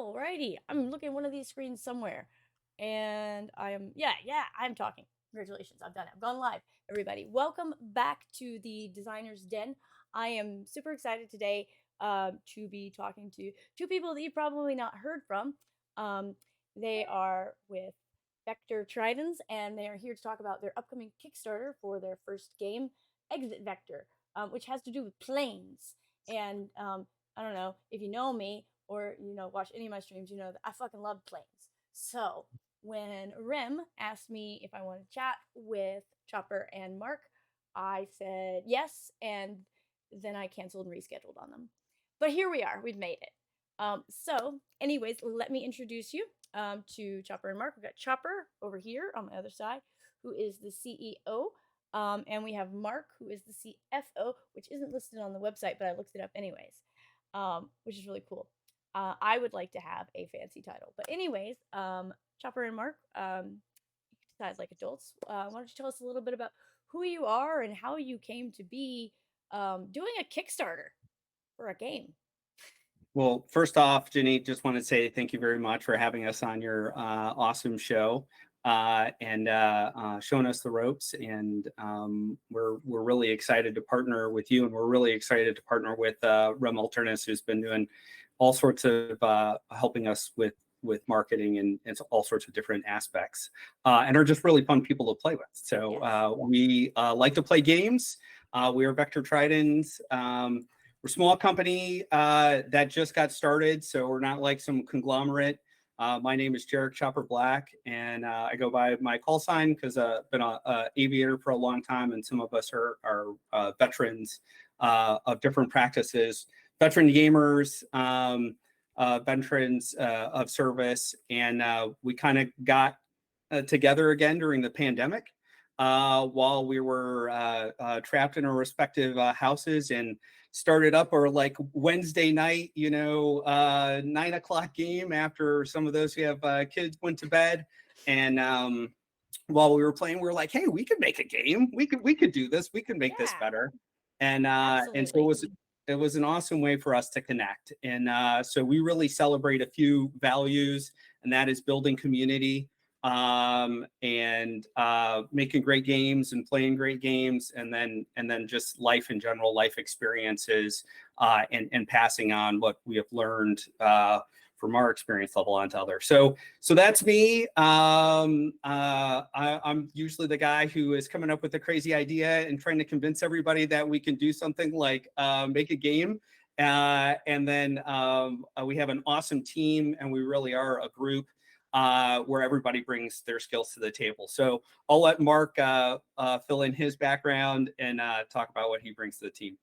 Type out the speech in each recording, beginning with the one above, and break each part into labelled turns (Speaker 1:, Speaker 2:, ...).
Speaker 1: Alrighty, I'm looking at one of these screens somewhere, and I'm talking. Congratulations, I've done it. I've gone live. Everybody, welcome back to the Designer's Den. I am super excited today to be talking to two people that you've probably not heard from. Um, they are with Vector Tridens, and they are here to talk about their upcoming Kickstarter for their first game, Exit Vector, which has to do with planes. And I don't know if you know me or watch any of my streams, you know that I fucking love planes. So when Rim asked me if I wanted to chat with Chopper and Mark, I said yes, and then I canceled and rescheduled on them. But here we are, we've made it. Anyways, let me introduce you to Chopper and Mark. We've got Chopper over here on my other side, who is the CEO. And we have Mark, who is the CFO, which isn't listed on the website, but I looked it up anyways, which is really cool. I would like to have a fancy title. But anyways, Chopper and Mark, guys like adults, why don't you tell us a little bit about who you are and how you came to be doing a Kickstarter for a game?
Speaker 2: Well, first off, Jenny, just want to say thank you very much for having us on your awesome show and showing us the ropes. And we're really excited to partner with you, and we're really excited to partner with Rem Alternus, who's been doing all sorts of helping us with marketing and all sorts of different aspects, and are just really fun people to play with. So we like to play games. We are Vector Tridens. We're a small company that just got started, so we're not like some conglomerate. My name is Jarek Chopper Black, and I go by my call sign because I've been an aviator for a long time, and some of us are veterans of different practices, veteran gamers, veterans of service, and we kind of got together again during the pandemic while we were trapped in our respective houses, and started up our like Wednesday night, 9 o'clock game after some of those who have kids went to bed. And while we were playing, we were like, hey, we could make a game. We could do this. We could make this better. And so it was an awesome way for us to connect. And so we really celebrate a few values, and that is building community, and making great games and playing great games, and then just life in general, life experiences, and passing on what we have learned from our experience level onto others. So that's me. I'm usually the guy who is coming up with a crazy idea and trying to convince everybody that we can do something like make a game. And then we have an awesome team, and we really are a group where everybody brings their skills to the table. So I'll let Mark fill in his background and talk about what he brings to the team.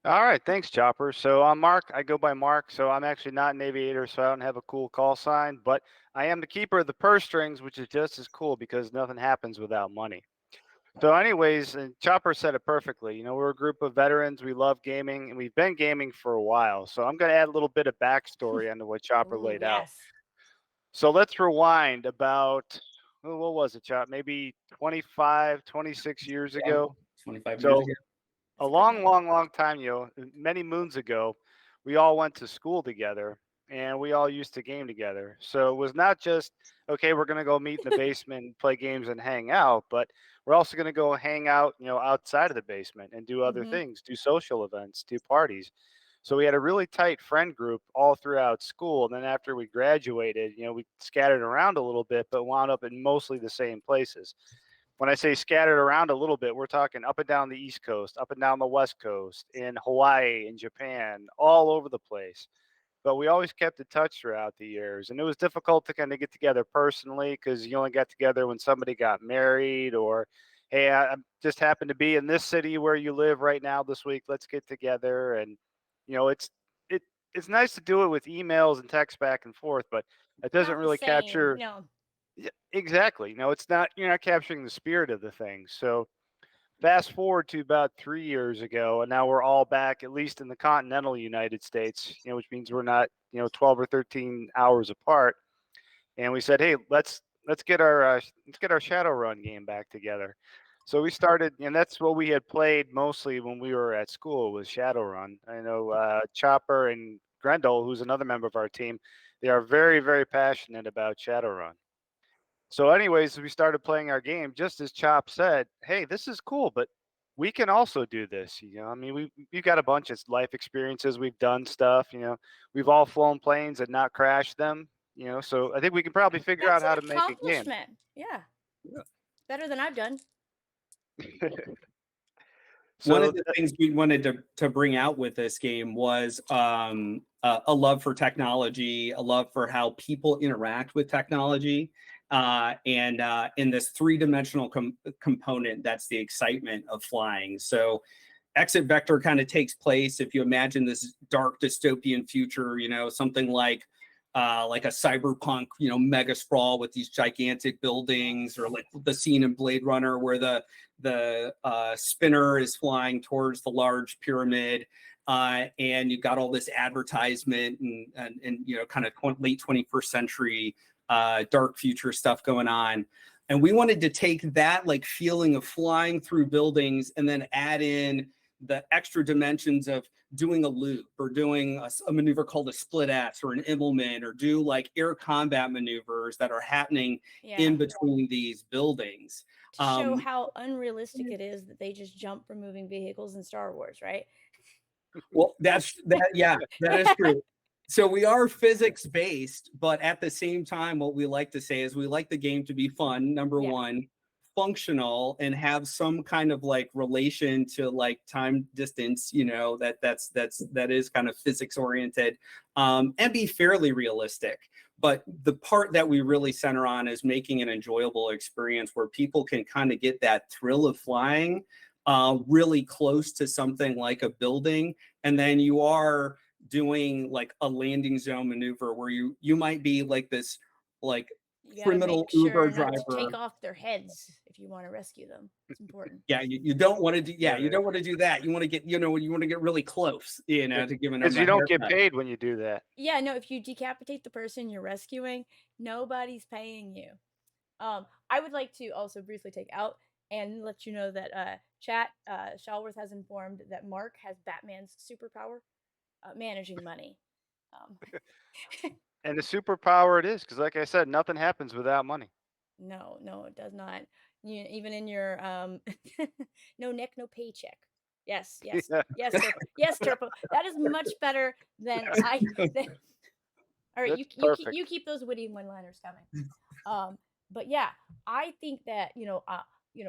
Speaker 3: All right, thanks, Chopper. So I'm Mark. I go by Mark. So I'm actually not an aviator, so I don't have a cool call sign, but I am the keeper of the purse strings, which is just as cool because nothing happens without money. So anyways, and Chopper said it perfectly. We're a group of veterans. We love gaming, and we've been gaming for a while. So I'm going to add a little bit of backstory onto what Chopper laid out. So let's rewind about, what was it, Chop? Maybe 25, 26 years ago.
Speaker 2: 25 years ago.
Speaker 3: A long time, many moons ago, we all went to school together, and we all used to game together. So it was not just, okay, we're going to go meet in the basement and play games and hang out, but we're also going to go hang out, outside of the basement and do other things, do social events, do parties. So we had a really tight friend group all throughout school. And then after we graduated, we scattered around a little bit, but wound up in mostly the same places. When I say scattered around a little bit, we're talking up and down the East Coast, up and down the West Coast, in Hawaii, in Japan, all over the place. But we always kept in touch throughout the years. And it was difficult to kind of get together personally because you only got together when somebody got married, or, hey, I just happen to be in this city where you live right now this week. Let's get together. And, it's nice to do it with emails and text back and forth, but it doesn't really capture.
Speaker 1: No.
Speaker 3: Yeah, exactly. It's not, you're not capturing the spirit of the thing. So fast forward to about 3 years ago, and now we're all back, at least in the continental United States, which means we're not, 12 or 13 hours apart. And we said, hey, let's get our Shadowrun game back together. So we started, and that's what we had played mostly when we were at school, was Shadowrun. I know Chopper and Grendel, who's another member of our team, They are very, very passionate about Shadowrun. So, anyways, we started playing our game just as Chop said, "Hey, this is cool, but we can also do this." I mean, we've got a bunch of life experiences. We've done stuff. We've all flown planes and not crashed them. So I think we can probably figure
Speaker 1: That's
Speaker 3: out
Speaker 1: an
Speaker 3: how to make a game.
Speaker 1: accomplishment. Yeah, better than I've done.
Speaker 2: One
Speaker 3: So
Speaker 2: of the things we wanted to bring out with this game was a love for technology, a love for how people interact with technology, and in this three-dimensional component, that's the excitement of flying. So Exit Vector kind of takes place, if you imagine this dark dystopian future, something like a cyberpunk, mega sprawl with these gigantic buildings, or like the scene in Blade Runner where the spinner is flying towards the large pyramid, and you've got all this advertisement and kind of late 21st century dark future stuff going on. And we wanted to take that like feeling of flying through buildings and then add in the extra dimensions of doing a loop or doing a maneuver called a split S or an Immelman, or do like air combat maneuvers that are happening in between these buildings.
Speaker 1: To show how unrealistic it is that they just jump from moving vehicles in Star Wars, right?
Speaker 2: Well, that is true. So we are physics based, but at the same time, what we like to say is we like the game to be fun, number one, functional, and have some kind of like relation to like time distance, that is kind of physics oriented, and be fairly realistic. But the part that we really center on is making an enjoyable experience where people can kind of get that thrill of flying really close to something like a building. And then you are doing like a landing zone maneuver where you might be like this like criminal Uber driver.
Speaker 1: Not to take off their heads if you want to rescue them. It's important.
Speaker 2: Yeah, you don't want to do. Yeah, you don't want to do that. You want to get you want to get really close. To give them.
Speaker 3: Because you don't get paid when you do that.
Speaker 1: Yeah, no. If you decapitate the person you're rescuing, nobody's paying you. I would like to also briefly take out and let you know that chat Shalworth has informed that Marc has Batman's superpower, managing money.
Speaker 3: And the superpower it is, because like I said, nothing happens without money.
Speaker 1: No, it does not. Even in your no neck, no paycheck. Yes, Turpo. Yes, Turpo. That is much better than I. All right, you keep those witty one-liners coming. But yeah, I think that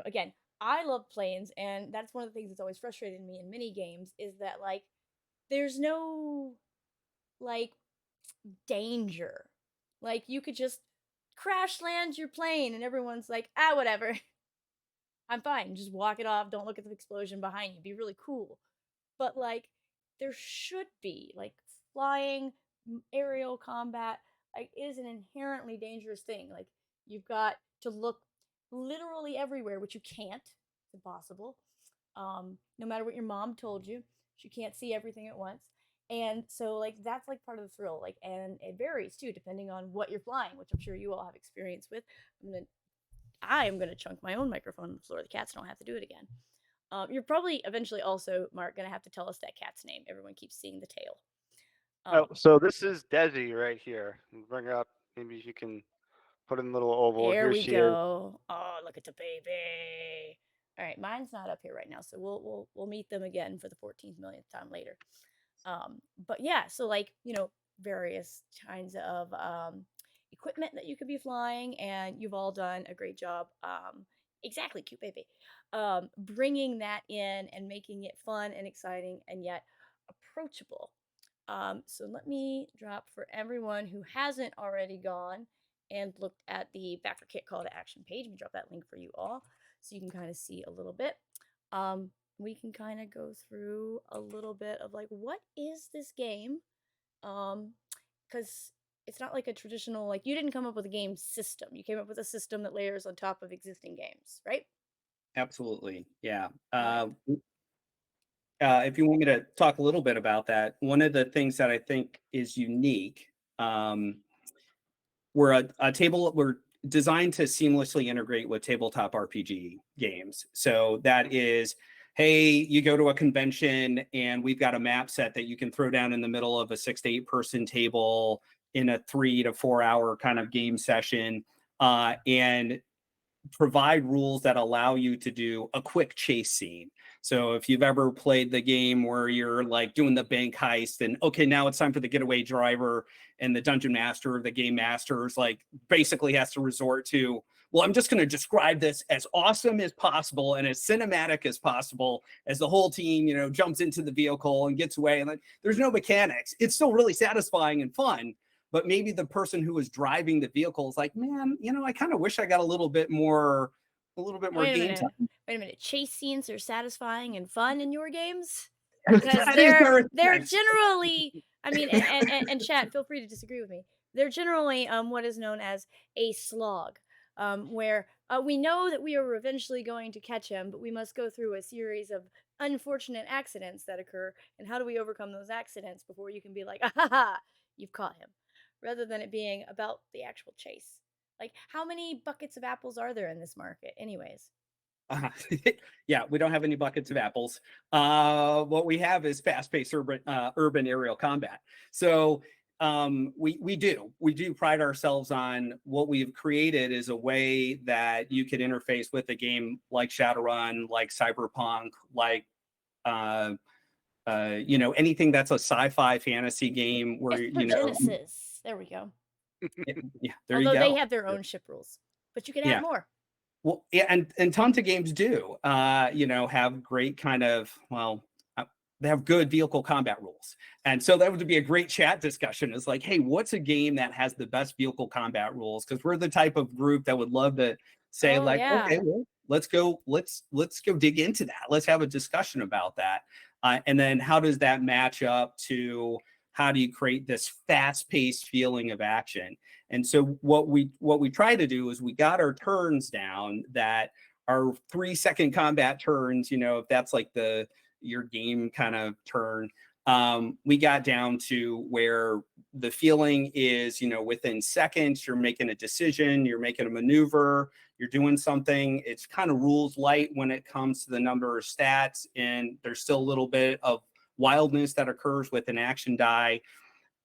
Speaker 1: again, I love planes, and that's one of the things that's always frustrated me in mini games is that like there's no like danger. Like you could just crash land your plane and everyone's like, whatever. I'm fine. Just walk it off. Don't look at the explosion behind you. Be really cool. But like there should be like flying aerial combat like is an inherently dangerous thing. Like you've got to look literally everywhere, which you can't. It's impossible. No matter what your mom told you, she can't see everything at once. And so like that's like part of the thrill. Like, and it varies too depending on what you're flying, which I'm sure you all have experience with. I am gonna chunk my own microphone on the floor. The cats don't have to do it again. You're probably eventually also, Marc, gonna have to tell us that cat's name. Everyone keeps seeing the tail.
Speaker 3: So this is Desi right here. Bring her up. Maybe you can put in a little oval.
Speaker 1: Here we
Speaker 3: she
Speaker 1: go. Is. Oh, look at the baby. All right, mine's not up here right now, so we'll meet them again for the 14th millionth time later. But yeah, so like various kinds of equipment that you could be flying, and you've all done a great job. Exactly, cute baby. Bringing that in and making it fun and exciting and yet approachable. So let me drop for everyone who hasn't already gone and looked at the Backer Kit call to action page. Let me drop that link for you all so you can kind of see a little bit. We can kind of go through a little bit of like, what is this game? Because it's not like a traditional, like you didn't come up with a game system. You came up with a system that layers on top of existing games, right?
Speaker 2: Absolutely. Yeah. If you want me to talk a little bit about that, one of the things that I think is unique, we're designed to seamlessly integrate with tabletop RPG games. So that is, hey, you go to a convention and we've got a map set that you can throw down in the middle of a 6 to 8 person table in a 3 to 4 hour kind of game session, and provide rules that allow you to do a quick chase scene. So if you've ever played the game where you're like doing the bank heist and okay, now it's time for the getaway driver, and the dungeon master or the game master is like basically has to resort to, well, I'm just going to describe this as awesome as possible and as cinematic as possible as the whole team, jumps into the vehicle and gets away. And then there's no mechanics. It's still really satisfying and fun. But maybe the person who was driving the vehicle is like, man, I kind of wish I got a little bit more game time.
Speaker 1: Wait a minute. Chase scenes are satisfying and fun in your games?
Speaker 2: That
Speaker 1: Because
Speaker 2: is
Speaker 1: they're generally, I mean, and chat, feel free to disagree with me. They're generally what is known as a slog, where we know that we are eventually going to catch him, but we must go through a series of unfortunate accidents that occur. And how do we overcome those accidents before you can be like, ah, ha, ha, you've caught him, rather than it being about the actual chase. Like, how many buckets of apples are there in this market, anyways?
Speaker 2: Yeah, we don't have any buckets of apples. What we have is fast-paced urban aerial combat. So we do pride ourselves on what we've created is a way that you could interface with a game like Shadowrun, like Cyberpunk, like anything that's a sci-fi fantasy game where
Speaker 1: Genesis. There we go.
Speaker 2: Yeah, there
Speaker 1: Although
Speaker 2: you go.
Speaker 1: they have their own ship rules, but you can add more.
Speaker 2: Well, yeah, and tons of games do, have great kind of, they have good vehicle combat rules. And so that would be a great chat discussion. It's like, hey, what's a game that has the best vehicle combat rules? Because we're the type of group that would love to say, okay, well, let's go dig into that. Let's have a discussion about that. And then how does that match up to how do you create this fast-paced feeling of action? And so what we try to do is we got our turns down that are 3-second combat turns, if that's like your game kind of turn. We got down to where the feeling is, within seconds, you're making a decision, you're making a maneuver, you're doing something. It's kind of rules light when it comes to the number of stats, and there's still a little bit of wildness that occurs with an action die,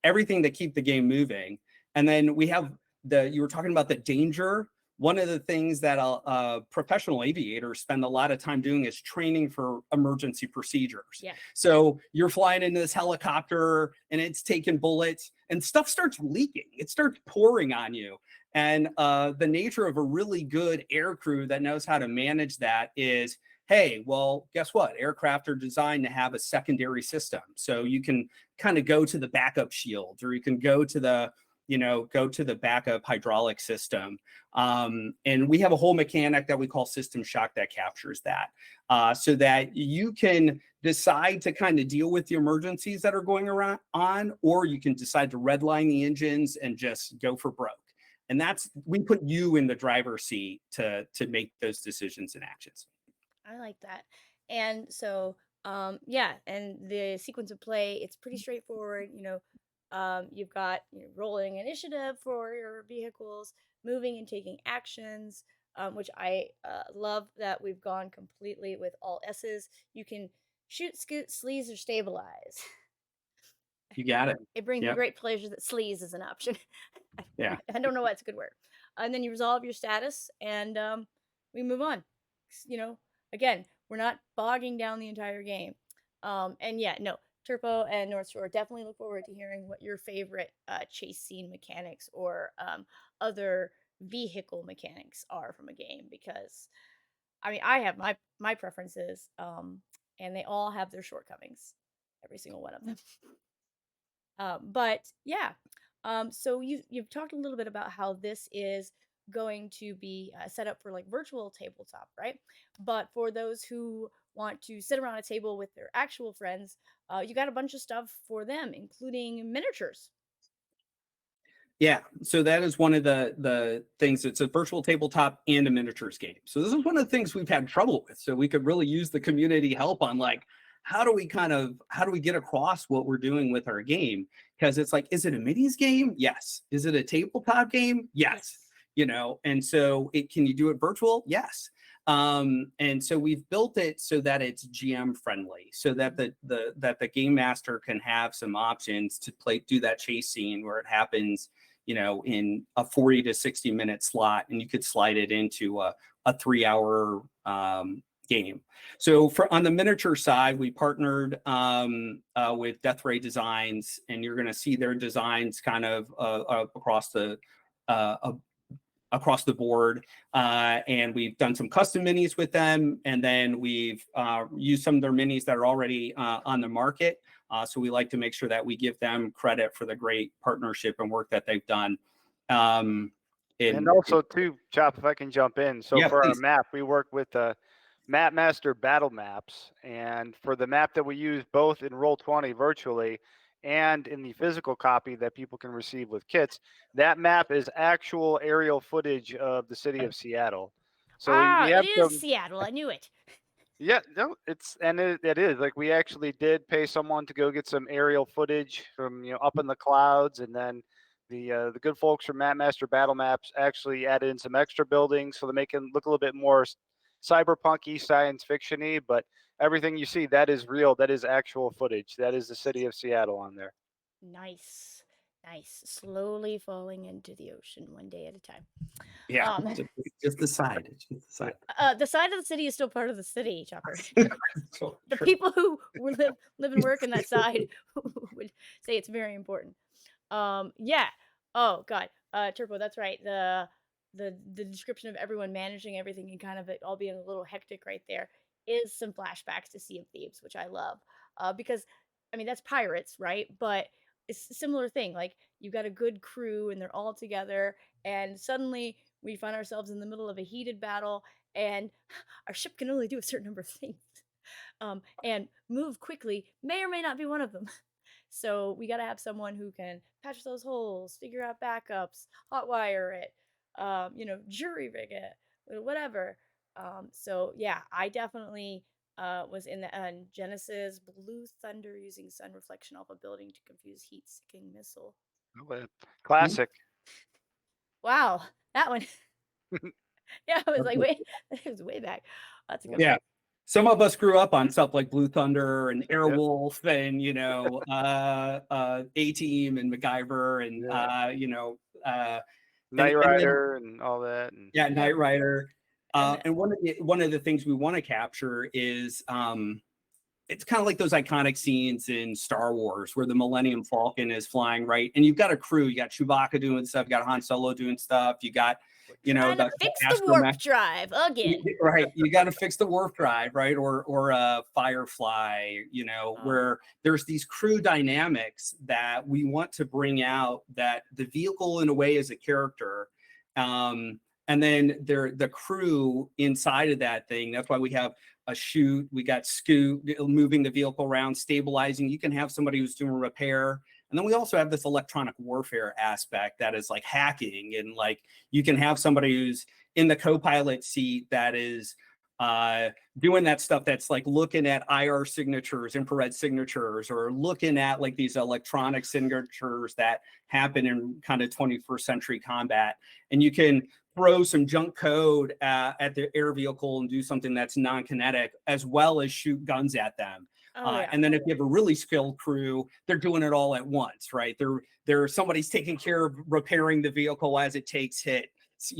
Speaker 2: everything to keep the game moving. And then we have you were talking about the danger. One of the things that a professional aviators spend a lot of time doing is training for emergency procedures.
Speaker 1: Yeah.
Speaker 2: So you're flying into this helicopter and it's taking bullets and stuff starts leaking. It starts pouring on you. And the nature of a really good air crew that knows how to manage that is, hey, well, guess what? Aircraft are designed to have a secondary system. So you can kind of go to the backup shields, or you can go to the backup hydraulic system. And we have a whole mechanic that we call system shock that captures that, so that you can decide to kind of deal with the emergencies that are going on, or you can decide to redline the engines and just go for broke. And we put you in the driver's seat to make those decisions and actions.
Speaker 1: I like that. And so, and the sequence of play, it's pretty straightforward. You've got rolling initiative for your vehicles, moving and taking actions, which I love that we've gone completely with all S's. You can shoot, scoot, sleaze, or stabilize.
Speaker 2: You got it.
Speaker 1: It brings me great pleasure that sleaze is an option.
Speaker 2: Yeah.
Speaker 1: I don't know why it's a good word. And then you resolve your status, and we move on. Again, we're not bogging down the entire game. Turpo and North Shore, definitely look forward to hearing what your favorite chase scene mechanics or other vehicle mechanics are from a game, because I have my preferences, and they all have their shortcomings, every single one of them. So you've talked a little bit about how this is going to be set up for like virtual tabletop, right? But for those who want to sit around a table with their actual friends, you got a bunch of stuff for them, including miniatures.
Speaker 2: Yeah, so that is one of the things. It's a virtual tabletop and a miniatures game. So this is one of the things we've had trouble with. So we could really use the community help on like, how do we get across what we're doing with our game? Because it's like, is it a minis game? Yes. Is it a tabletop game? Yes. And so can you do it virtual? Yes. And so we've built it so that it's GM friendly, so that the game master can have some options to do that chase scene where it happens, in a 40 to 60 minute slot, and you could slide it into a 3 hour game. So on the miniature side, we partnered with Death Ray Designs, and you're going to see their designs kind of uh, across the board. And we've done some custom minis with them. And then we've used some of their minis that are already on the market. So we like to make sure that we give them credit for the great partnership and work that they've done.
Speaker 3: And also too, Chop, if I can jump in. So
Speaker 2: yeah,
Speaker 3: for
Speaker 2: please.
Speaker 3: our map, we work with Map Master Battle Maps. And for the map that we use both in Roll20 virtually and in the physical copy that people can receive with kits, that map is actual aerial footage of the city of Seattle. So we
Speaker 1: It
Speaker 3: have
Speaker 1: is
Speaker 3: some.
Speaker 1: Seattle. I knew it.
Speaker 3: Yeah, no, it is like we actually did pay someone to go get some aerial footage from up in the clouds, and then the good folks from Map Master Battle Maps actually added in some extra buildings so to make it look a little bit more cyberpunky, science fictiony. But everything you see, that is real. That is actual footage. That is the city of Seattle on there.
Speaker 1: Nice. Nice. Slowly falling into the ocean one day at a time.
Speaker 2: Yeah, just the side. It's just the side.
Speaker 1: The side of the city is still part of the city, Chopper.
Speaker 2: So,
Speaker 1: The
Speaker 2: sure.
Speaker 1: people who live and work in that side would say it's very important. Yeah. Oh God. Turbo, that's right. The description of everyone managing everything and kind of it all being a little hectic right there is some flashbacks to Sea of Thieves, which I love. Because I mean that's pirates, right? But it's a similar thing. Like you've got a good crew and they're all together, and suddenly we find ourselves in the middle of a heated battle, and our ship can only do a certain number of things. And move quickly may or may not be one of them. So we got to have someone who can patch those holes, figure out backups, hotwire it, jury rig it, whatever. So yeah, I definitely was in the Genesis Blue Thunder using sun reflection off a building to confuse heat-seeking missile.
Speaker 3: Classic.
Speaker 1: Wow, that one. Yeah, I was like, wait, it was way back. That's a good one.
Speaker 2: Yeah. Some of us grew up on stuff like Blue Thunder and Airwolf and A-Team and MacGyver and
Speaker 3: Knight Rider and all that.
Speaker 2: Yeah, Knight Rider. And one of the things we want to capture is it's kind of like those iconic scenes in Star Wars where the Millennium Falcon is flying, right? And you've got a crew, you got Chewbacca doing stuff, you got Han Solo doing stuff, you got
Speaker 1: trying to fix the warp drive again.
Speaker 2: Right, you got to fix the warp drive, right? Or Firefly, where there's these crew dynamics that we want to bring out. That the vehicle, in a way, is a character, and then the crew inside of that thing. That's why we have a chute. We got Scoot moving the vehicle around, stabilizing. You can have somebody who's doing repair. And then we also have this electronic warfare aspect that is like hacking, and like you can have somebody who's in the co-pilot seat that is doing that stuff that's like looking at IR signatures, infrared signatures, or looking at like these electronic signatures that happen in kind of 21st century combat. And you can throw some junk code at the air vehicle and do something that's non-kinetic, as well as shoot guns at them. And then if you have a really skilled crew, they're doing it all at once, right? They're somebody's taking care of repairing the vehicle as it takes hit. So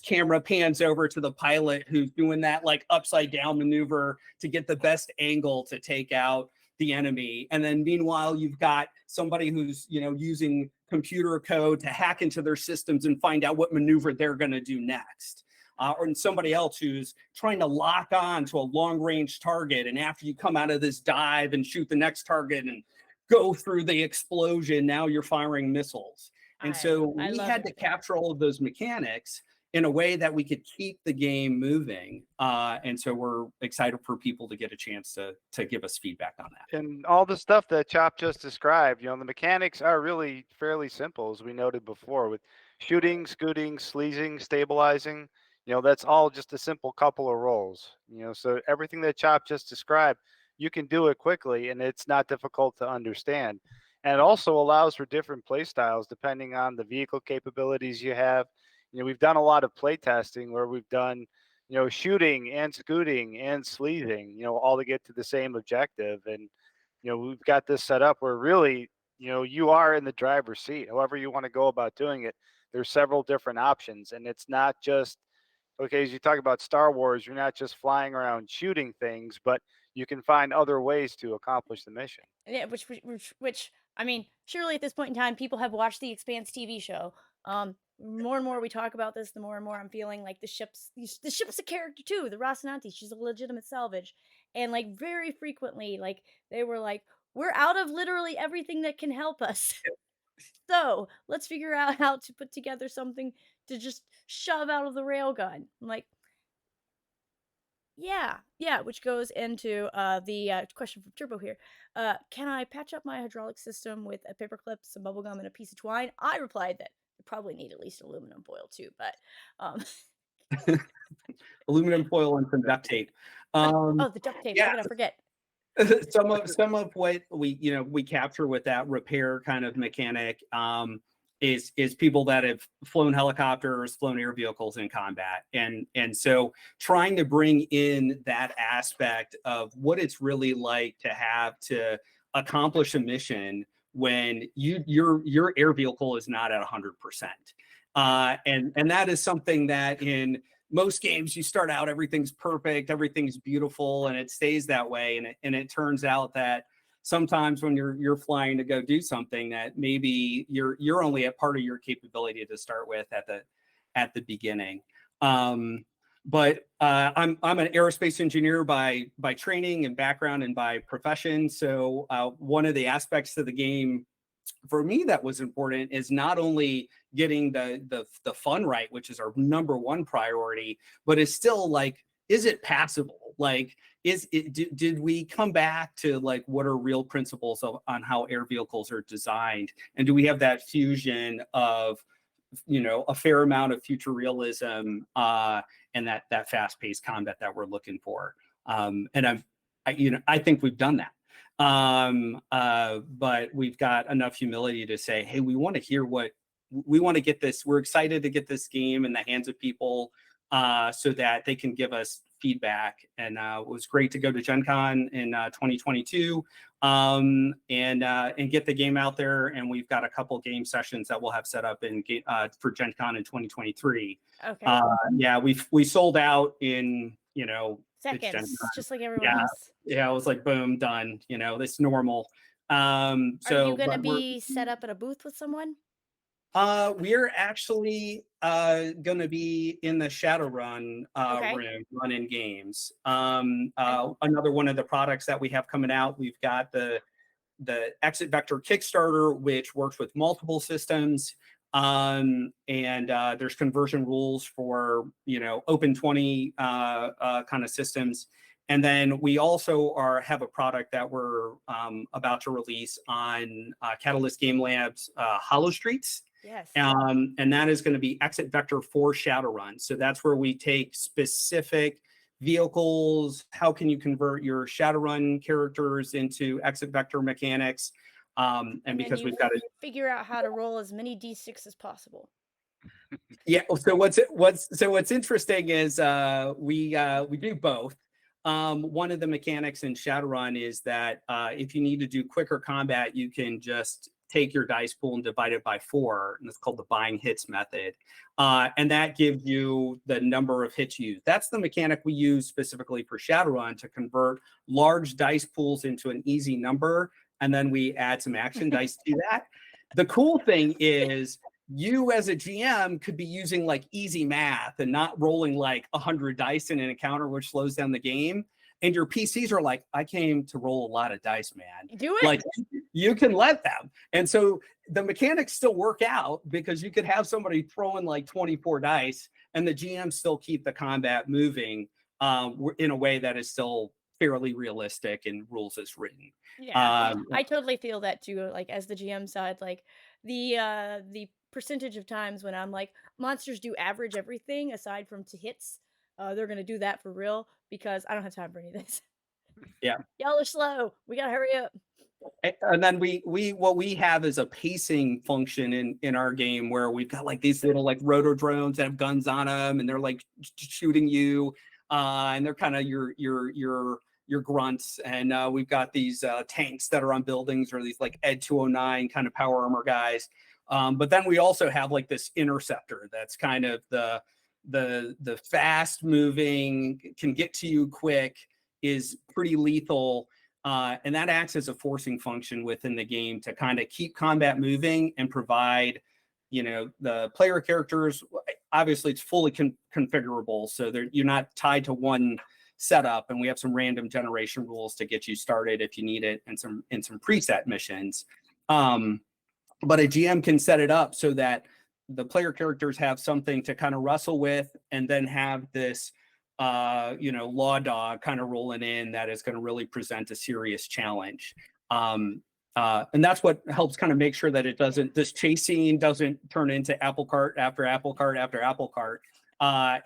Speaker 2: camera pans over to the pilot who's doing that like upside down maneuver to get the best angle to take out the enemy. And then meanwhile, you've got somebody who's using computer code to hack into their systems and find out what maneuver they're going to do next. Or somebody else who's trying to lock on to a long range target. And after you come out of this dive and shoot the next target and go through the explosion, now you're firing missiles. And so we had to capture all of those mechanics in a way that we could keep the game moving. And so we're excited for people to get a chance to give us feedback on that.
Speaker 3: And all the stuff that Chop just described, the mechanics are really fairly simple, as we noted before, with shooting, scooting, sleazing, stabilizing. That's all just a simple couple of rolls. So everything that Chop just described, you can do it quickly, and it's not difficult to understand. And it also allows for different play styles depending on the vehicle capabilities you have. We've done a lot of play testing where we've done shooting and scooting and sleeving, all to get to the same objective. And, we've got this set up where really, you are in the driver's seat. However you want to go about doing it, there's several different options. And it's not just, okay, as you talk about Star Wars, you're not just flying around shooting things, but you can find other ways to accomplish the mission.
Speaker 1: Yeah, which I mean, surely at this point in time, people have watched the Expanse TV show. More and more we talk about this, the more and more I'm feeling like the ship's a character too. The Rocinante, she's a legitimate salvage, and like very frequently, like they were like, we're out of literally everything that can help us. So let's figure out how to put together something to just shove out of the railgun. I'm like, yeah, yeah, which goes into the question from Turbo here. Can I patch up my hydraulic system with a paperclip, some bubble gum, and a piece of twine? I replied that you probably need at least aluminum foil too, but um,
Speaker 2: Aluminum foil and some duct tape.
Speaker 1: oh, the duct tape. How
Speaker 2: Yeah,
Speaker 1: could I forget?
Speaker 2: some of what we capture with that repair kind of mechanic is people that have flown helicopters, flown air vehicles in combat, and so trying to bring in that aspect of what it's really like to have to accomplish a mission when your air vehicle is not at 100%. And that is something that in most games you start out, everything's perfect, everything's beautiful, and it stays that way. And it turns out that sometimes when you're flying to go do something, that maybe you're only at part of your capability to start with at the beginning. But I'm an aerospace engineer by training and background and by profession. So one of the aspects of the game for me that was important is not only getting the fun right, which is our number one priority, but it's still like, is it passable? Like, did we come back to like what are real principles on how air vehicles are designed, and do we have that fusion of a fair amount of future realism and that fast-paced combat that we're looking for? And I think we've done that. But we've got enough humility to say, hey, we want to hear what we want to get this. We're excited to get this game in the hands of people so that they can give us feedback. And it was great to go to Gen Con in 2022 and get the game out there. And we've got a couple game sessions that we'll have set up for Gen Con in 2023.
Speaker 1: Okay,
Speaker 2: Yeah, we sold out in it's Gen
Speaker 1: seconds,
Speaker 2: Con.
Speaker 1: just like everyone
Speaker 2: Yeah,
Speaker 1: else.
Speaker 2: yeah, it was like boom, done. It's normal.
Speaker 1: Are you
Speaker 2: So,
Speaker 1: gonna
Speaker 2: but
Speaker 1: be set up at a booth with someone?
Speaker 2: we're actually gonna be in the Shadowrun
Speaker 1: Okay,
Speaker 2: room running games.
Speaker 1: and
Speaker 2: Another one of the products that we have coming out, we've got the Exit Vector Kickstarter, which works with multiple systems. And there's conversion rules for open 20 kind of systems. And then we also have a product that we're about to release on Catalyst Game Labs Hollow Streets.
Speaker 1: yes,
Speaker 2: And that is going to be Exit Vector for Shadowrun. So that's where we take specific vehicles. How can you convert your Shadowrun characters into Exit Vector mechanics? And
Speaker 1: and then
Speaker 2: because
Speaker 1: you
Speaker 2: we've got
Speaker 1: figure out how to roll as many d6 as possible.
Speaker 2: yeah. So what's interesting is we do both. One of the mechanics in Shadowrun is that if you need to do quicker combat, you can just take your dice pool and divide it by 4, and it's called the buying hits method, and that gives you the number of hits used. That's the mechanic we use specifically for Shadowrun to convert large dice pools into an easy number, and then we add some action dice to that. The cool thing is you as a GM could be using like easy math and not rolling like 100 dice in an encounter, which slows down the game. And your PCs are like, I came to roll a lot of dice, man.
Speaker 1: Do it.
Speaker 2: Like you can let them. And so the mechanics still work out because you could have somebody throwing like 24 dice and the GM still keep the combat moving in a way that is still fairly realistic and rules as written.
Speaker 1: Yeah,
Speaker 2: Um,
Speaker 1: I totally feel that too. Like as the GM side, like the percentage of times when I'm like monsters do average everything aside from to hits, they're gonna do that for real because I don't have time for any of this.
Speaker 2: yeah.
Speaker 1: Y'all are slow. We gotta hurry up.
Speaker 2: And then what we have is a pacing function in our game where we've got like these little like rotor drones that have guns on them, and they're like shooting you, and they're kind of your grunts. And we've got these tanks that are on buildings, or these like Ed 209 kind of power armor guys. But then we also have like this interceptor that's kind of the fast moving, can get to you quick, is pretty lethal. And that acts as a forcing function within the game to kind of keep combat moving and provide, the player characters. Obviously, it's fully configurable, so you're not tied to one setup. And we have some random generation rules to get you started if you need it, and some preset missions. But a GM can set it up so that the player characters have something to kind of wrestle with, and then have this law dog kind of rolling in that is going to really present a serious challenge. And that's what helps kind of make sure that this chase scene doesn't turn into apple cart after apple cart after apple cart.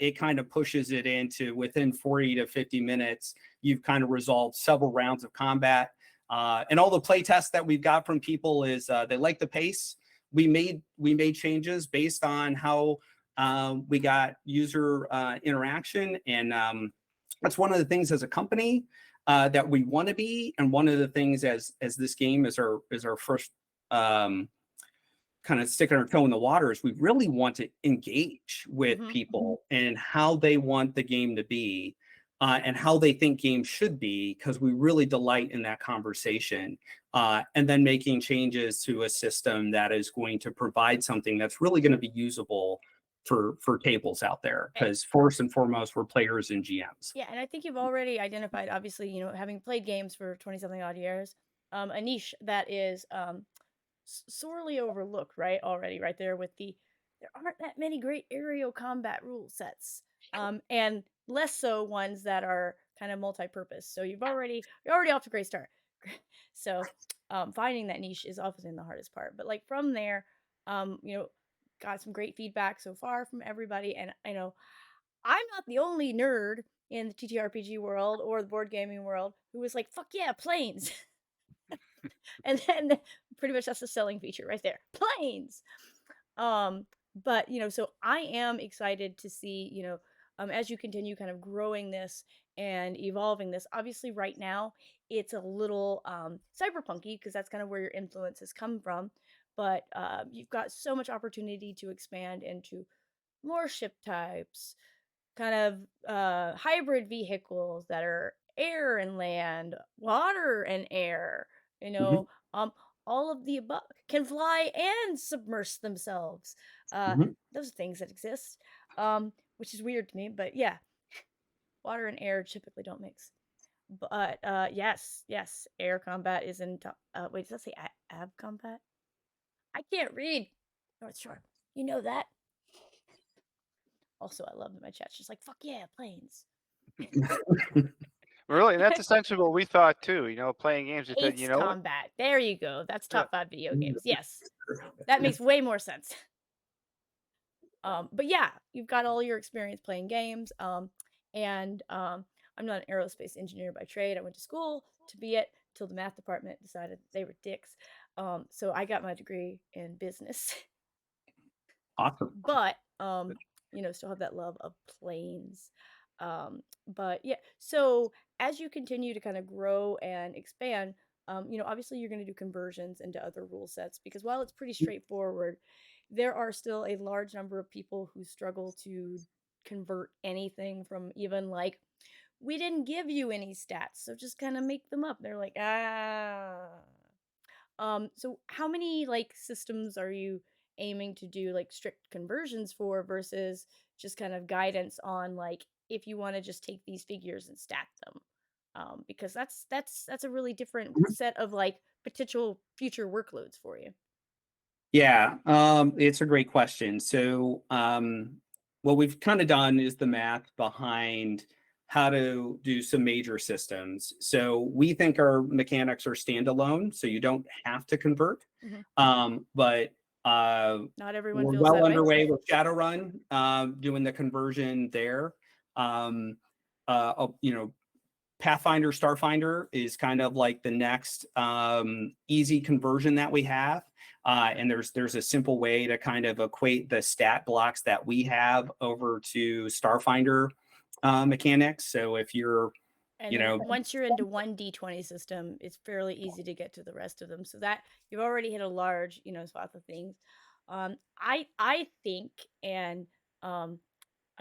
Speaker 2: It kind of pushes it into within 40 to 50 minutes. You've kind of resolved several rounds of combat. And all the play tests that we've got from people is they like the pace. We made changes based on how we got user interaction, and that's one of the things as a company that we want to be, and one of the things as this game is our first kind of sticking our toe in the water, is we really want to engage with people and how they want the game to be, and how they think games should be, because we really delight in that conversation. And then making changes to a system that is going to provide something that's really going to be usable for tables out there, because first and foremost, we're players and GMs.
Speaker 1: Yeah, and I think you've already identified, obviously, having played games for 20-something odd years, a niche that is sorely overlooked, right? Already right there with there aren't that many great aerial combat rule sets, and less so ones that are kind of multi-purpose. So you're already off to a great start. So finding that niche is often the hardest part. But like from there, got some great feedback so far from everybody, and I know I'm not the only nerd in the TTRPG world or the board gaming world who was like, "Fuck yeah, planes!" And then pretty much that's the selling feature right there, planes. But so I am excited to see, as you continue kind of growing this and evolving this. Obviously, right now it's a little cyberpunky, because that's kind of where your influence has come from. But you've got so much opportunity to expand into more ship types, kind of hybrid vehicles that are air and land, water and air, you
Speaker 2: Mhm,
Speaker 1: know, all of the above, can fly and submerge themselves.
Speaker 2: mhm.
Speaker 1: Those are things that exist, which is weird to me, but yeah, water and air typically don't mix. But yes, air combat is in. Wait, does that say ab combat? I can't read. North Shore, you know that. Also, I love that my chat's just like, fuck yeah, planes.
Speaker 3: Really, and that's essentially what we thought too. Playing games. We said, you
Speaker 1: Hates
Speaker 3: know what?
Speaker 1: combat. There you go. That's
Speaker 3: Yeah.
Speaker 1: top 5 video games. Yes. That makes way more sense. But yeah, you've got all your experience playing games. And I'm not an aerospace engineer by trade. I went to school to be it till the math department decided they were dicks. So I got my degree in business.
Speaker 2: Awesome.
Speaker 1: But still have that love of planes. But yeah, so as you continue to kind of grow and expand, obviously you're going to do conversions into other rule sets, because while it's pretty straightforward, there are still a large number of people who struggle to convert anything from, even like, we didn't give you any stats, so just kind of make them up. They're like, so how many like systems are you aiming to do like strict conversions for, versus just kind of guidance on like, if you want to just take these figures and stack them? Because that's a really different
Speaker 2: Mhm.
Speaker 1: set of like potential future workloads for you.
Speaker 2: Yeah, it's a great question. So, what we've kind of done is the math behind how to do some major systems. So we think our mechanics are standalone, so you don't have to convert.
Speaker 1: Mhm.
Speaker 2: But
Speaker 1: Not everyone
Speaker 2: we're
Speaker 1: feels
Speaker 2: well
Speaker 1: that way.
Speaker 2: underway with Shadowrun, doing the conversion there. Um, Pathfinder Starfinder is kind of like the next easy conversion that we have. And there's a simple way to kind of equate the stat blocks that we have over to Starfinder mechanics. So if you're,
Speaker 1: And
Speaker 2: you
Speaker 1: then
Speaker 2: know,
Speaker 1: once you're into one D20 system, it's fairly easy to get to the rest of them. So that you've already hit a large, swath of things. I think, and I'm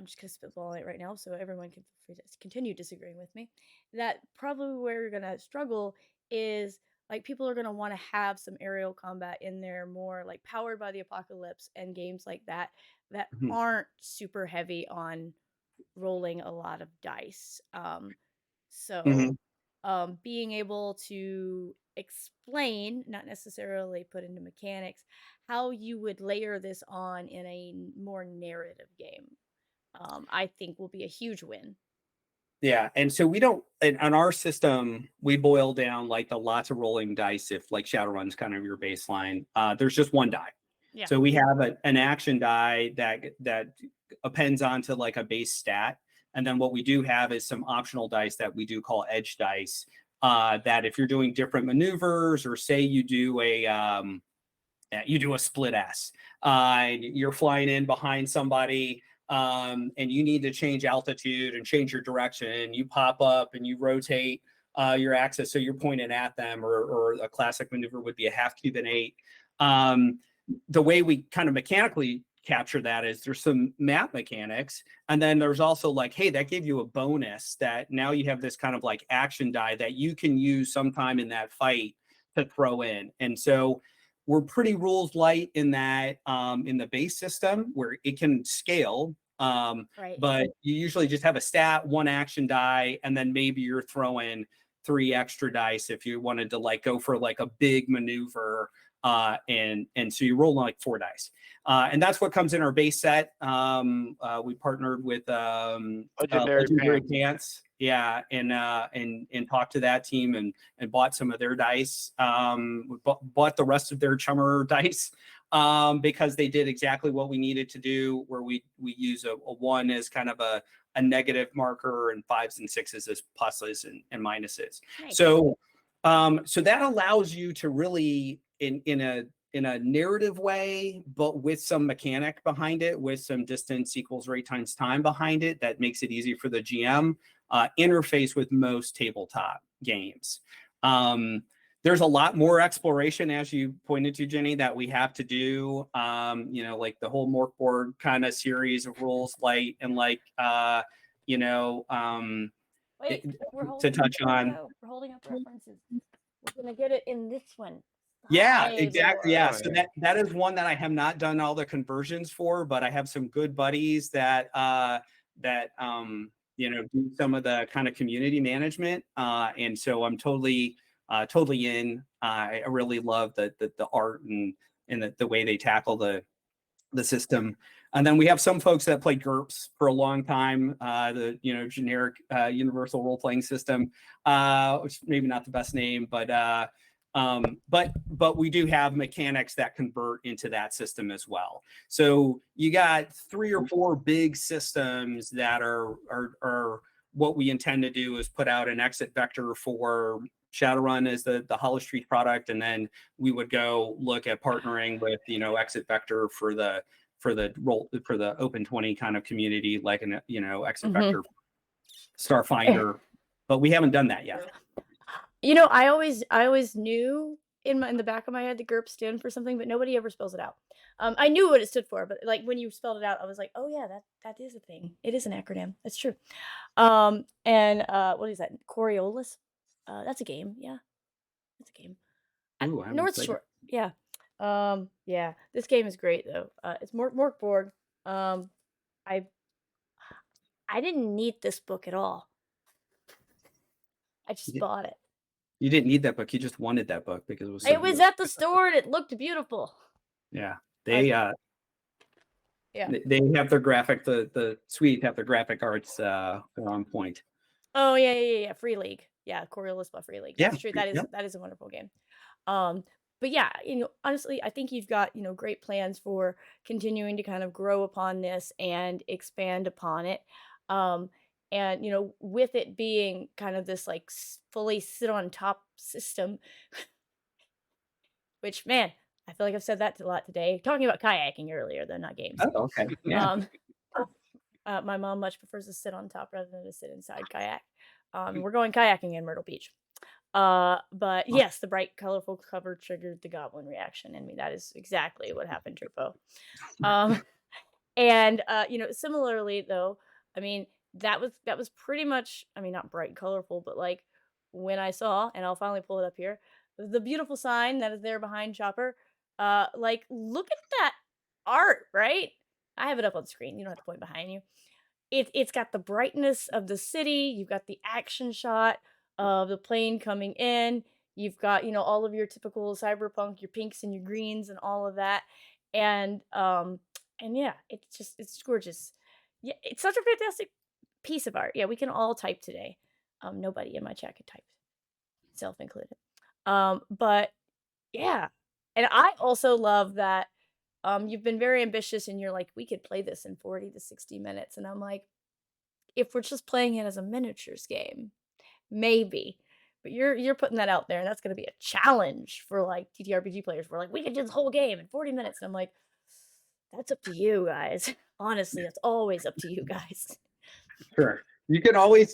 Speaker 1: just gonna spitball it right now, so everyone can feel free to continue disagreeing with me. That probably where you're gonna struggle is like people are gonna want to have some aerial combat in there, more like powered by the apocalypse and games like that that
Speaker 2: Mhm,
Speaker 1: aren't super heavy on rolling a lot of dice. So
Speaker 2: mhm.
Speaker 1: being able to explain, not necessarily put into mechanics, how you would layer this on in a more narrative game, I think will be a huge win.
Speaker 2: Yeah, and so we don't on our system, we boil down like the lots of rolling dice if like Shadowrun's kind of your baseline. There's just one die.
Speaker 1: Yeah.
Speaker 2: So we have an action die that appends onto like a base stat. And then what we do have is some optional dice that we do call edge dice. That if you're doing different maneuvers, or say you do a split S, you're flying in behind somebody, and you need to change altitude and change your direction. You pop up and you rotate your axis so you're pointing at them, or a classic maneuver would be a half cube and 8. Um, the way we kind of mechanically capture that is there's some map mechanics, and then there's also like, hey, that gave you a bonus that now you have this kind of like action die that you can use sometime in that fight to throw in. And so we're pretty rules light in that, in the base system where it can scale,
Speaker 1: Right.
Speaker 2: but you usually just have a stat, one action die, and then maybe you're throwing 3 extra dice if you wanted to like go for like a big maneuver, and so you roll like 4 dice, and that's what comes in our base set. We partnered with
Speaker 3: Legendary
Speaker 2: Legendary
Speaker 3: Pants.
Speaker 2: Pants, yeah, and talked to that team and bought some of their dice. We bought the rest of their chummer dice, because they did exactly what we needed to do, where we use a 1 as kind of a negative marker, and 5s and 6s as pluses and minuses.
Speaker 1: Nice.
Speaker 2: So that allows you to really in a narrative way, but with some mechanic behind it, with some distance equals rate times time behind it, that makes it easy for the GM interface with most tabletop games. There's a lot more exploration, as you pointed to, Jenny, that we have to do. Like the whole Mork board kind of series of rules, light and like,
Speaker 1: Wait,
Speaker 2: to touch on.
Speaker 1: we're holding up references. We're gonna get it in this one.
Speaker 2: Yeah, exactly. Yeah.
Speaker 3: Oh,
Speaker 2: So
Speaker 3: yeah.
Speaker 2: that is one that I have not done all the conversions for, but I have some good buddies that do some of the kind of community management. And so I'm totally in. I really love the art and the way they tackle the system. And then we have some folks that played GURPS for a long time, the generic universal role playing system, which maybe not the best name, but we do have mechanics that convert into that system as well. So you got 3 or 4 big systems that are what we intend to do is put out an exit vector for Shadowrun as the Hollow Street product, and then we would go look at partnering with exit vector for the open 20 kind of community, like an exit vector Starfinder, but we haven't done that yet.
Speaker 1: I always knew in the back of my head the GURP stood for something, but nobody ever spells it out. I knew what it stood for, but like when you spelled it out, I was like, oh yeah, that is a thing. It is an acronym. That's true. And what is that? Coriolis? That's a game. Yeah, that's a game.
Speaker 2: Ooh, I haven't
Speaker 1: North
Speaker 2: played
Speaker 1: Shore. Yeah. Yeah. This game is great though. It's Mork board. I I didn't need this book at all. I just
Speaker 2: it.
Speaker 1: bought it.
Speaker 2: You didn't need that book. You just wanted that book because it was so
Speaker 1: It was
Speaker 2: beautiful.
Speaker 1: at the store and it looked beautiful.
Speaker 2: Yeah,
Speaker 1: Yeah.
Speaker 2: they have their graphic. The suite have their graphic arts on point.
Speaker 1: Oh yeah. Free League. Yeah, Coriolis by Free League.
Speaker 2: Yeah,
Speaker 1: That's true.
Speaker 2: yep.
Speaker 1: That is a wonderful game. But yeah, honestly, I think you've got, great plans for continuing to kind of grow upon this and expand upon it. And with it being kind of this like fully sit on top system, which man, I feel like I've said that a lot today. Talking about kayaking earlier, though, not games.
Speaker 2: Oh, okay. Yeah.
Speaker 1: Um, my mom much prefers to sit on top rather than to sit inside kayak. We're going kayaking in Myrtle Beach. But yes, the bright, colorful cover triggered the goblin reaction in me. That is exactly what happened, Turpo. Um, and similarly though, I mean, that was pretty much, I mean, not bright and colorful, but like when I saw, and I'll finally pull it up here, the beautiful sign that is there behind Chopper. Like look at that art, right? I have it up on screen. You don't have to point behind you. It's got the brightness of the city, you've got the action shot of the plane coming in, you've got, all of your typical cyberpunk, your pinks and your greens and all of that. And yeah, it's gorgeous. Yeah, it's such a fantastic piece of art. Yeah, we can all type today. Nobody in my chat could type, self included. But yeah. And I also love that you've been very ambitious and you're like, we could play this in 40 to 60 minutes. And I'm like, if we're just playing it as a miniatures game, maybe. But you're putting that out there, and that's gonna be a challenge for like TTRPG players. We're like, we could do the whole game in 40 minutes. And I'm like, that's up to you guys. Honestly, that's always up to you guys.
Speaker 2: Sure. You can always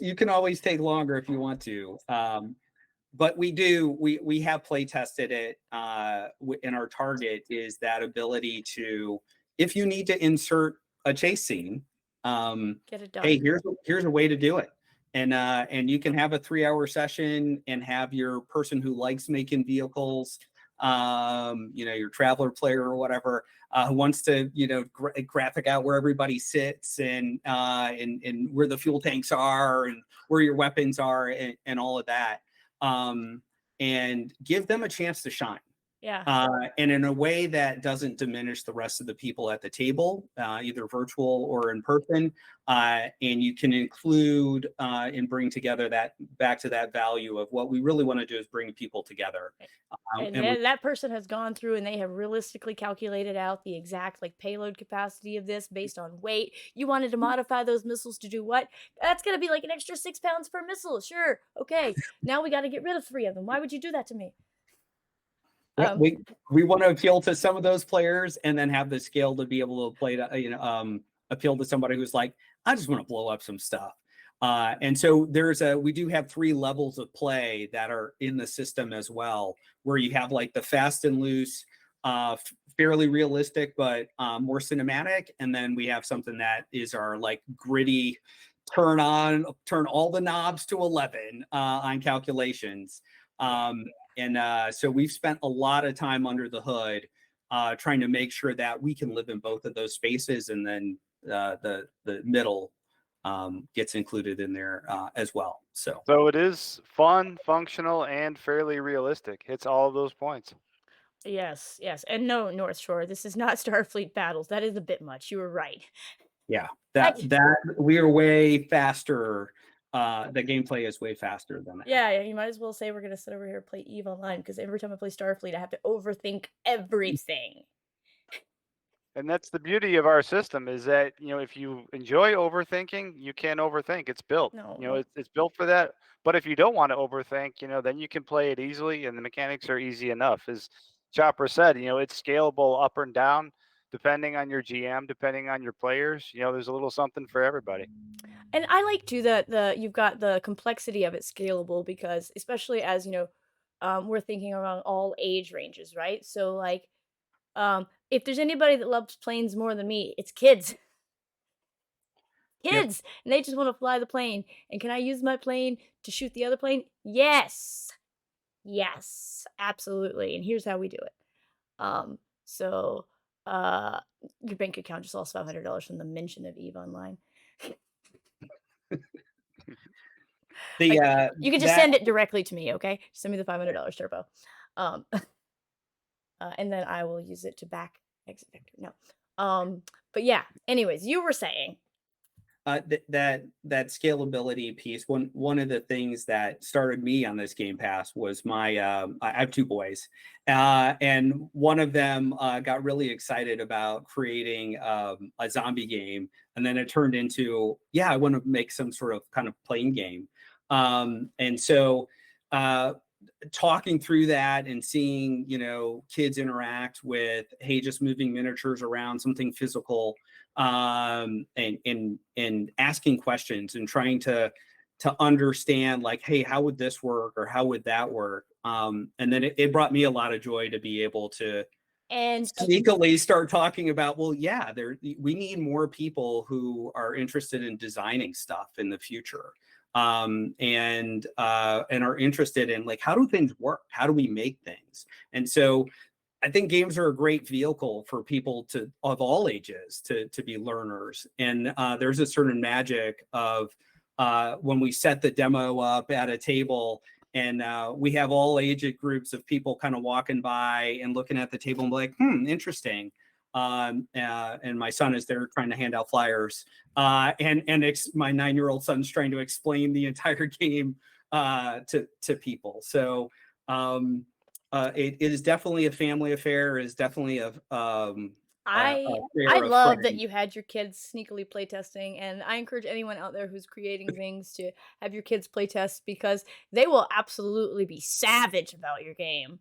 Speaker 2: take longer if you want to. But we have play tested it, and our target is that ability to, if you need to insert a chase scene,
Speaker 1: Get it
Speaker 2: hey,
Speaker 1: done.
Speaker 2: here's a way to do it. And you can have a 3-hour session and have your person who likes making vehicles, your traveler player or whatever, who wants to, graphic out where everybody sits and where the fuel tanks are and where your weapons are and all of that. And give them a chance to shine.
Speaker 1: Yeah.
Speaker 2: And in a way that doesn't diminish the rest of the people at the table, either virtual or in person. And you can include and bring together that back to that value of what we really want to do is bring people together.
Speaker 1: And
Speaker 2: And we,
Speaker 1: that person has gone through and they have realistically calculated out the exact like payload capacity of this based on weight. You wanted to modify those missiles to do what? That's gonna be like an extra 6 pounds per missile. Sure. Okay. Now we got to get rid of 3 of them. Why would you do that to me?
Speaker 2: yeah,
Speaker 1: Um,
Speaker 2: we want to appeal to some of those players and then have the scale to be able to play to, appeal to somebody who's like, I just want to blow up some stuff. And so we do have 3 levels of play that are in the system as well, where you have like the fast and loose, fairly realistic, but more cinematic. And then we have something that is our like gritty, turn all the knobs to 11 on calculations. So we've spent a lot of time under the hood trying to make sure that we can live in both of those spaces, and then the middle gets included in there as well. So
Speaker 3: it is fun, functional, and fairly realistic. Hits all of those points.
Speaker 1: yes, yes. And no, North Shore, this is not Starfleet battles. That is a bit much. You were right.
Speaker 2: yeah,
Speaker 1: Heck,
Speaker 2: that we are way faster. The gameplay is way faster than that.
Speaker 1: yeah, you might as well say we're gonna sit over here and play EVE Online because every time I play Starfleet, I have to overthink everything.
Speaker 3: And that's the beauty of our system is that, if you enjoy overthinking, you can overthink. It's built.
Speaker 1: No,
Speaker 3: It's built for that. But if you don't want to overthink, then you can play it easily and the mechanics are easy enough. As Chopper said, it's scalable up and down depending on your GM, depending on your players. There's a little something for everybody.
Speaker 1: and I like too that you've got the complexity of it scalable because especially as we're thinking around all age ranges, right? So like, if there's anybody that loves planes more than me, it's kids.
Speaker 2: Yep.
Speaker 1: Kids, and they just want to fly the plane. And can I use my plane to shoot the other plane? Yes. Yes, absolutely. And here's how we do it. So your bank account just lost $500 from the mention of Eve Online.
Speaker 2: The
Speaker 1: You can just
Speaker 2: that
Speaker 1: send it directly to me, okay? Just send me the $500 turbo. Um and then I will use it to back exit vector. No. But yeah, anyways, you were saying.
Speaker 2: that scalability piece. One of the things that started me on this Game Pass was I have two boys, and one of them got really excited about creating a zombie game, and then it turned into, yeah, I want to make some sort of kind of playing game. And so uh, talking through that and seeing, kids interact with, hey, just moving miniatures around, something physical, and asking questions and trying to understand, like, hey, how would this work or how would that work? And then it brought me a lot of joy to be able to
Speaker 1: And
Speaker 2: sneakily start talking about, well, yeah, we need more people who are interested in designing stuff in the future, and are interested in, like, how do things work, how do we make things. And so I think games are a great vehicle for people of all ages to be learners. And there's a certain magic of when we set the demo up at a table, and we have all age groups of people kind of walking by and looking at the table and be like, interesting. And my son is there trying to hand out flyers, and my 9-year-old son's trying to explain the entire game to people. So it is definitely a family affair. It is definitely a
Speaker 1: I
Speaker 2: affair of
Speaker 1: love that
Speaker 2: friends.
Speaker 1: you had your kids sneakily playtesting, and I encourage anyone out there who's creating things to have your kids playtest because they will absolutely be savage about your game.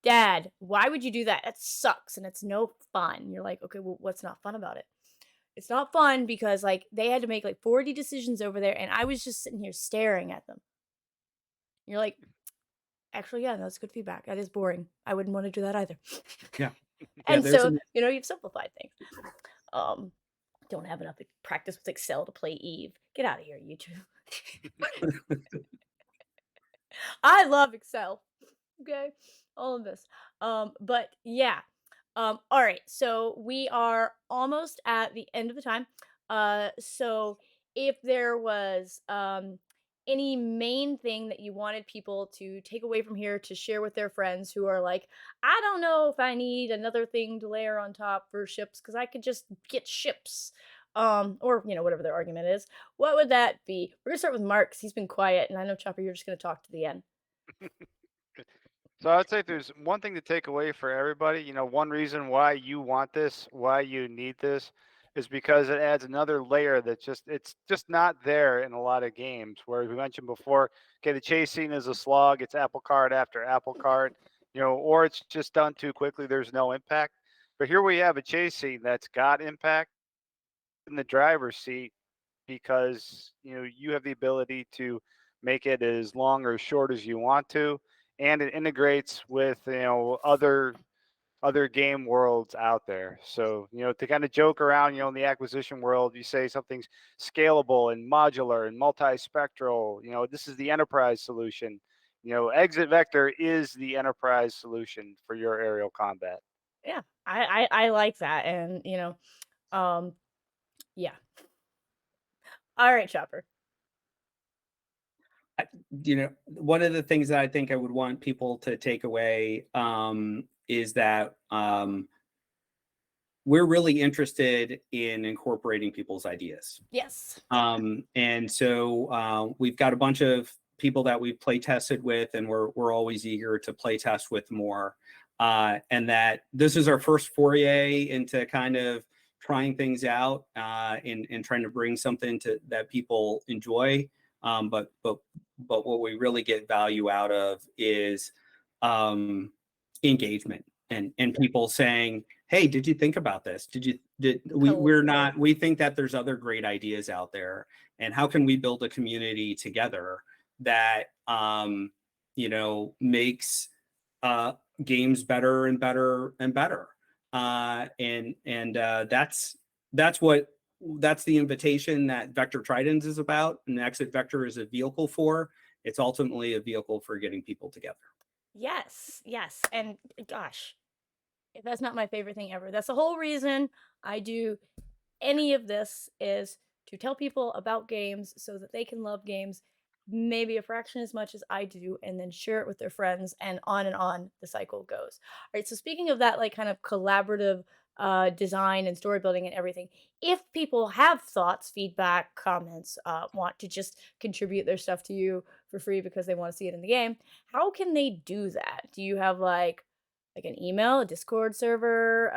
Speaker 1: Dad, why would you do that? That sucks and it's no fun. You're like, okay, well, what's not fun about it? It's not fun because like they had to make like 40 decisions over there, and I was just sitting here staring at them. You're like, actually, yeah, that's good feedback. That is boring. I wouldn't want to do that either.
Speaker 2: Yeah, yeah.
Speaker 1: And so, you've simplified things. Um, don't have enough practice with Excel to play Eve. Get out of here, YouTube. I love Excel. Okay, all of this. But yeah. All right. So we are almost at the end of the time. So if there was any main thing that you wanted people to take away from here to share with their friends who are like, I don't know if I need another thing to layer on top for ships because I could just get ships. Or whatever their argument is. What would that be? We're gonna start with Mark 'cause he's been quiet, and I know Chopper, you're just gonna talk to the end.
Speaker 3: So I'd say if there's one thing to take away for everybody, one reason why you want this, why you need this, is because it adds another layer that it's just not there in a lot of games. Where we mentioned before, okay, the chase scene is a slog, it's apple cart after apple cart, or it's just done too quickly, there's no impact. But here we have a chase scene that's got impact in the driver's seat because you have the ability to make it as long or short as you want to, and it integrates with other game worlds out there. So to kind of joke around, in the acquisition world, you say something's scalable and modular and multispectral. This is the enterprise solution. Exit Vector is the enterprise solution for your aerial combat.
Speaker 1: Yeah, I like that, and um, yeah. All right, Chopper.
Speaker 2: One of the things that I think I would want people to take away, is that we're really interested in incorporating people's ideas.
Speaker 1: Yes.
Speaker 2: And so we've got a bunch of people that we've play tested with, and we're always eager to play test with more. And that this is our first foray into kind of trying things out, and trying to bring something that people enjoy. But what we really get value out of is engagement, and people saying, hey, did you think about this? We think that there's other great ideas out there, and how can we build a community together that makes games better and better and better. And that's the invitation that Vector Tridens is about, and Exit Vector is a vehicle for. It's ultimately a vehicle for getting people together.
Speaker 1: Yes, yes, and gosh, if that's not my favorite thing ever. That's the whole reason I do any of this is to tell people about games so that they can love games maybe a fraction as much as I do, and then share it with their friends, and on the cycle goes. All right, so speaking of that, like kind of collaborative design and story building and everything. If people have thoughts, feedback, comments, want to just contribute their stuff to you for free because they want to see it in the game, how can they do that? Do you have like an email, a Discord server?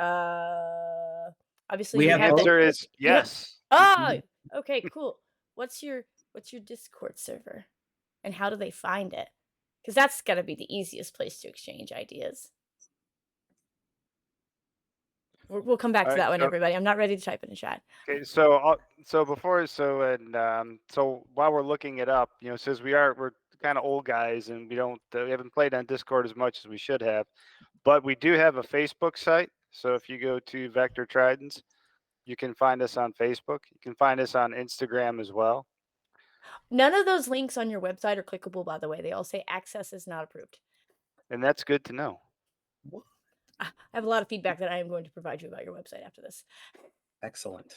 Speaker 1: Obviously
Speaker 2: We
Speaker 1: you
Speaker 2: have
Speaker 1: have
Speaker 2: both.
Speaker 1: that.
Speaker 3: Answer is
Speaker 1: You have.
Speaker 3: yes.
Speaker 1: Oh, okay, cool. What's your Discord server, and how do they find it? Because that's gotta be the easiest place to exchange ideas. We'll come back
Speaker 3: All
Speaker 1: to
Speaker 3: right.
Speaker 1: that one,
Speaker 3: So
Speaker 1: everybody. I'm not ready to type in the chat.
Speaker 3: okay. So while we're looking it up, since we're kind of old guys and we haven't played on Discord as much as we should have, but we do have a Facebook site. So if you go to Vector Tridens, you can find us on Facebook. You can find us on Instagram as well.
Speaker 1: None of those links on your website are clickable, by the way. They all say access is not approved.
Speaker 3: And that's good to know.
Speaker 1: I have a lot of feedback that I am going to provide you about your website after this.
Speaker 2: Excellent.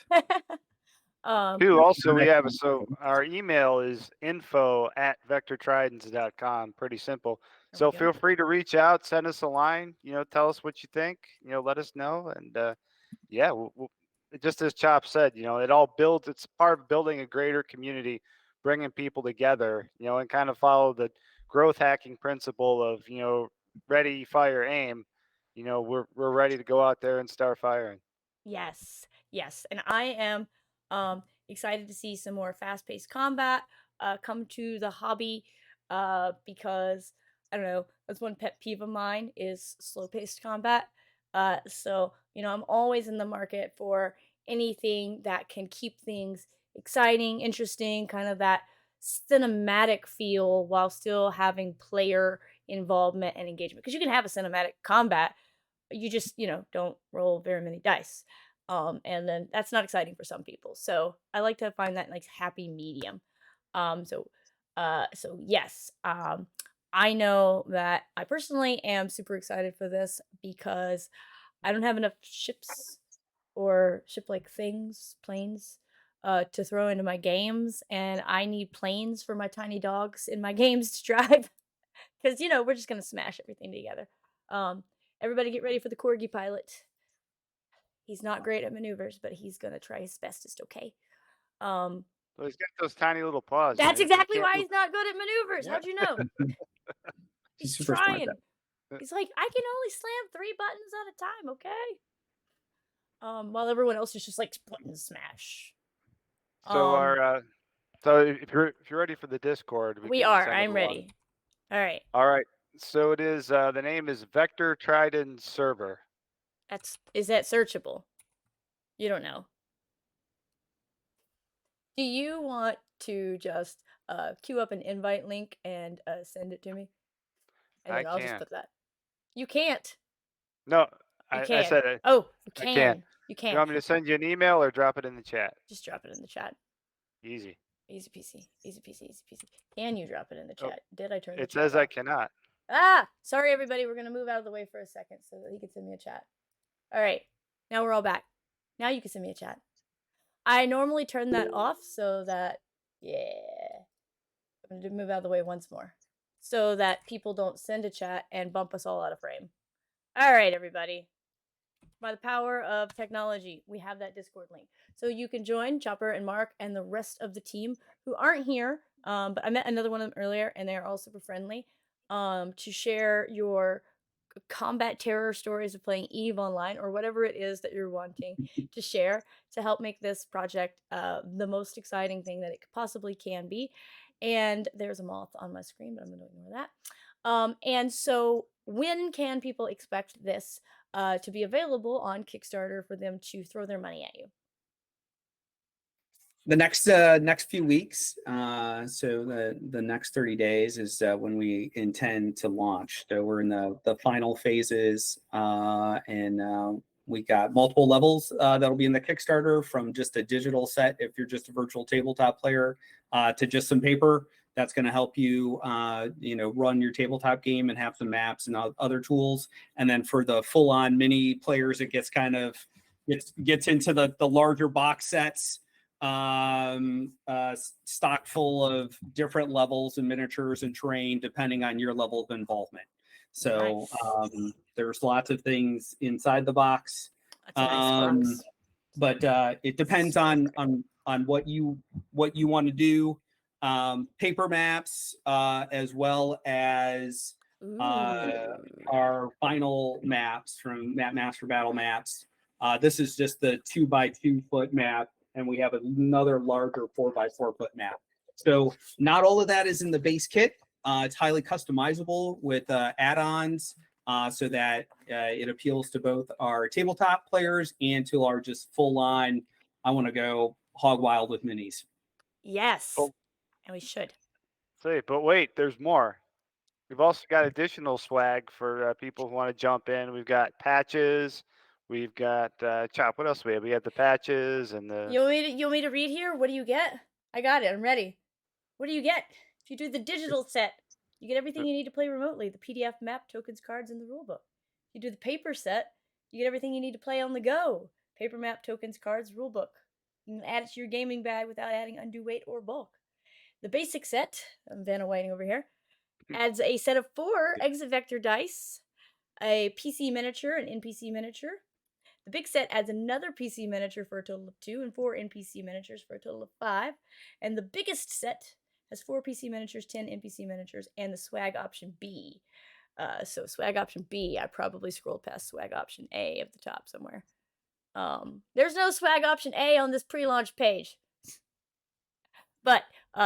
Speaker 3: Too, also we have,
Speaker 2: Excellent.
Speaker 3: so our email is info@vectortridents.com. Pretty simple.
Speaker 1: There
Speaker 3: So
Speaker 1: we go.
Speaker 3: feel free to reach out, send us a line, tell us what you think, let us know. And yeah, just as Chop said, it's part of building a greater community, bringing people together, and kind of follow the growth hacking principle of, ready, fire, aim. We're ready to go out there and start firing.
Speaker 1: Yes, yes, and I am excited to see some more fast-paced combat come to the hobby because I don't know, that's one pet peeve of mine is slow-paced combat. So I'm always in the market for anything that can keep things exciting, interesting, kind of that cinematic feel while still having player involvement and engagement. Because you can have a cinematic combat, you just don't roll very many dice, and then that's not exciting for some people, so I like to find that like happy medium. So yes, I know that I personally am super excited for this because I don't have enough ships or ship like things, planes, to throw into my games, and I need planes for my tiny dogs in my games to drive. Because we're just gonna smash everything together. Um, Everybody get ready for the corgi pilot. He's not great at maneuvers, but he's gonna try his bestest. Okay. Um,
Speaker 3: So he's got those tiny little paws.
Speaker 1: that's
Speaker 3: You
Speaker 1: exactly
Speaker 3: can't
Speaker 1: why
Speaker 3: move.
Speaker 1: he's not good at maneuvers.
Speaker 3: Yeah.
Speaker 1: How'd you know?
Speaker 2: He's
Speaker 1: He's
Speaker 2: super smart.
Speaker 1: trying. He's like, I can only slam 3 buttons at a time. Okay. While everyone else is just like button smash.
Speaker 3: So
Speaker 1: Um,
Speaker 3: if you're ready for the Discord, we
Speaker 1: we
Speaker 3: can
Speaker 1: are.
Speaker 3: send it
Speaker 1: I'm
Speaker 3: along.
Speaker 1: ready. All right.
Speaker 3: All right. So it is the name is Vector Trident Server.
Speaker 1: Is that searchable? You don't know. Do you want to just queue up an invite link and send it to me? And
Speaker 3: I
Speaker 1: then I'll just
Speaker 3: can.
Speaker 1: put that. You can't.
Speaker 3: No,
Speaker 1: You
Speaker 3: I
Speaker 1: can.
Speaker 3: said it.
Speaker 1: Oh, you
Speaker 3: I can.
Speaker 1: can. You
Speaker 3: You
Speaker 1: can.
Speaker 3: want me to send you an email or drop it in the chat?
Speaker 1: Just drop it in the chat.
Speaker 3: Easy.
Speaker 1: Easy peasy. Easy peasy. Easy peasy. Can you drop it in the
Speaker 3: Oh,
Speaker 1: chat? Did I turn the
Speaker 3: it
Speaker 1: chat
Speaker 3: says I
Speaker 1: off?
Speaker 3: cannot.
Speaker 1: Ah! Sorry, everybody. We're going to move out of the way for a second so that he can send me a chat. All right. Now we're all back. Now you can send me a chat. I normally turn that off so that, yeah. I'm going to move out of the way once more so that people don't send a chat and bump us all out of frame. All right, everybody. By the power of technology, we have that Discord link. So you can join Chopper and Mark and the rest of the team who aren't here. But I met another one of them earlier, and they're all super friendly to share your combat terror stories of playing Eve online or whatever it is that you're wanting to share to help make this project the most exciting thing that it possibly can be. And there's a moth on my screen, but I'm going to ignore that. And so, when can people expect this to be available on Kickstarter for them to throw their money at you?
Speaker 2: The next few weeks, so the next 30 days is when we intend to launch. So we're in the final phases, and we got multiple levels that'll be in the Kickstarter, from just a digital set if you're just a virtual tabletop player, to just some paper that's going to help you run your tabletop game and have some maps and other tools. And then for the full-on mini players, it gets gets into the larger box sets, stock full of different levels and miniatures and terrain depending on your level of involvement. So
Speaker 1: Nice.
Speaker 2: there's lots of things inside the box.
Speaker 1: That's a nice box.
Speaker 2: But it depends on what you want to do. Paper maps, as well as our final maps from Map Master Battle Maps. This is just the 2x2 foot map, and we have another larger 4x4 foot map. So not all of that is in the base kit. It's highly customizable with add-ons, so that it appeals to both our tabletop players and to our just full-on, I want to go hog wild with minis.
Speaker 1: Yes,
Speaker 3: Oh,
Speaker 1: and we should.
Speaker 3: say, but wait, there's more. We've also got additional swag for people who want to jump in. We've got patches. We've got Chop. What else do we have? We have the patches and the.
Speaker 1: You want me to read here? What do you get? I got it. I'm ready. What do you get? If you do the digital set, you get everything you need to play remotely: the PDF map, tokens, cards, and the rulebook. If you do the paper set, you get everything you need to play on the go: paper map, tokens, cards, rulebook. You can add it to your gaming bag without adding undue weight or bulk. The basic set, I'm Vanna Whiting over here, adds a set of 4 exit vector dice, a PC miniature, an NPC miniature. The big set adds another PC miniature for a total of 2 and 4 NPC miniatures for a total of 5. And the biggest set has 4 PC miniatures, 10 NPC miniatures, and the swag option B. So swag option B, I probably scrolled past swag option A at the top somewhere. There's no swag option A on this pre-launch page. But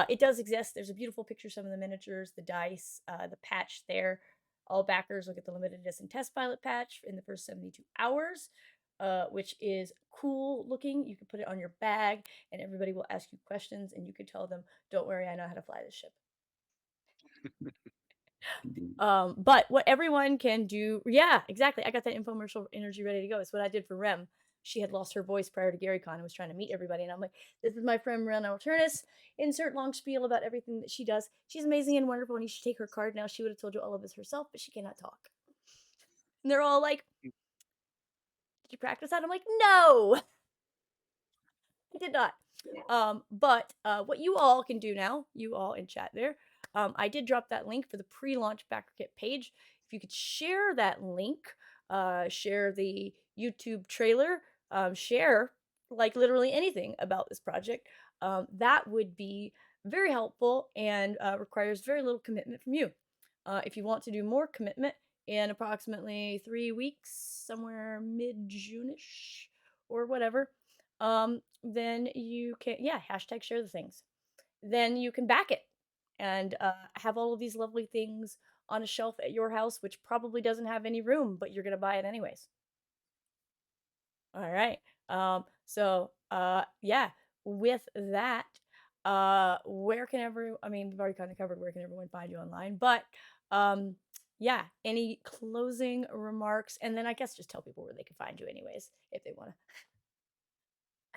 Speaker 1: it does exist. There's a beautiful picture of some of the miniatures, the dice, the patch there. All backers will get the limited edition test pilot patch in the first 72 hours, which is cool looking. You can put it on your bag, and everybody will ask you questions, and you can tell them, "Don't worry, I know how to fly this ship." But what everyone can do, yeah, exactly. I got that infomercial energy ready to go. It's what I did for Rem. She had lost her voice prior to GaryCon and was trying to meet everybody. And I'm like, this is my friend Miranda Alternus. Insert long spiel about everything that she does. She's amazing and wonderful, and you should take her card now. She would have told you all of this herself, but she cannot talk. And they're all like, did you practice that? I'm like, no, I did not. But what you all can do now, you all in chat there, I did drop that link for the pre-launch backer kit page. If you could share that link, share the YouTube trailer, share like literally anything about this project, that would be very helpful and requires very little commitment from you. If you want to do more commitment in approximately 3 weeks, somewhere mid-June-ish or whatever, then you can, yeah, hashtag share the things. Then you can back it and have all of these lovely things on a shelf at your house, which probably doesn't have any room, but you're gonna buy it anyways. All right. So yeah, with that, where can everyone, I mean, we've already kind of covered where can everyone find you online, but yeah, any closing remarks, and then I guess just tell people where they can find you anyways if they want to.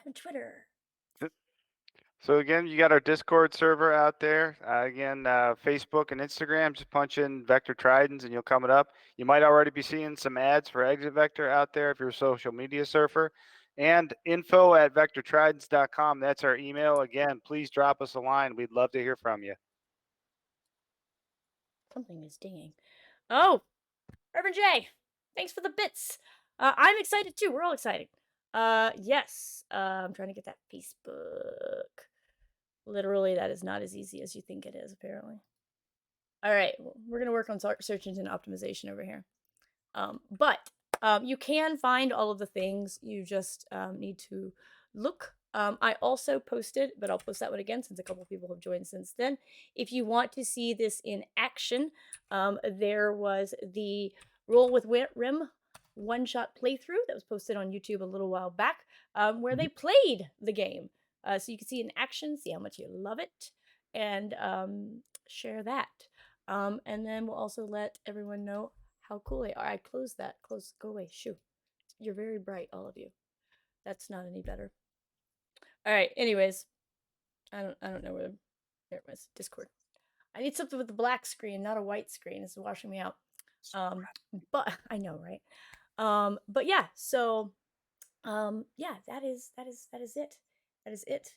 Speaker 1: I'm Twitter.
Speaker 3: So again, you got our Discord server out there. Again, Facebook and Instagram. Just punch in Vector Tridens and you'll come it up. You might already be seeing some ads for Exit Vector out there if you're a social media surfer. And info@vectortridens.com. That's our email. Again, please drop us a line. We'd love to hear from you.
Speaker 1: Something is dinging. Oh, Reverend J, thanks for the bits. I'm excited too. We're all excited. Yes. I'm trying to get that Facebook. Literally, that is not as easy as you think it is, apparently. All right, we're gonna work on search engine optimization over here. But you can find all of the things. You just need to look. I also posted, but I'll post that one again since a couple people have joined since then. If you want to see this in action, there was the Roll with Rim one-shot playthrough that was posted on YouTube a little while back, where they played the game. So you can see it in action, see how much you love it, and share that. And then we'll also let everyone know how cool they are. I closed that. Close. Go away. Shoo. You're very bright, all of you. That's not any better. All right. Anyways, I don't know where. There it was. Discord. I need something with the black screen, not a white screen. It's washing me out. But I know, right? But yeah. So, yeah. That is it. That is it.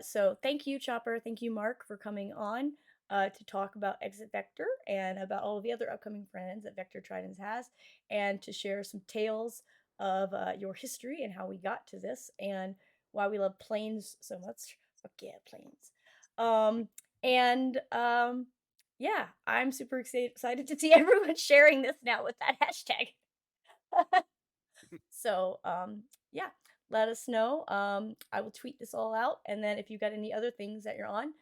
Speaker 1: So thank you, Chopper. Thank you, Marc, for coming on. To talk about Exit Vector and about all of the other upcoming friends that Vector Tridens has, and to share some tales of your history and how we got to this and why we love planes so much. Fuck yeah, planes. Um, and yeah, I'm super excited to see everyone sharing this now with that hashtag. So, yeah, let us know. I will tweet this all out, and then if you got any other things that you're on,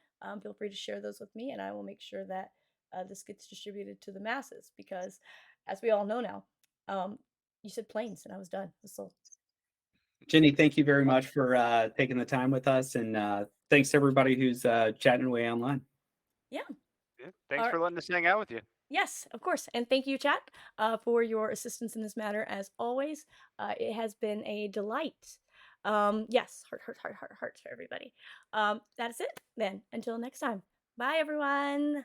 Speaker 1: feel free to share those with me, and I will make sure that this gets distributed to the masses. Because, as we all know now, you said planes, and I was done. I was sold.
Speaker 2: Jenny, thank you very much for taking the time with us, and thanks to everybody who's chatting away online.
Speaker 1: Yeah.
Speaker 3: Yeah,
Speaker 1: All
Speaker 3: thanks
Speaker 1: right.
Speaker 3: for letting us hang out with you.
Speaker 1: Yes, of course. And thank you, chat, for your assistance in this matter. As always, it has been a delight. Yes, heart, heart, heart, heart, heart for everybody. That's it then. Until next time. Bye, everyone.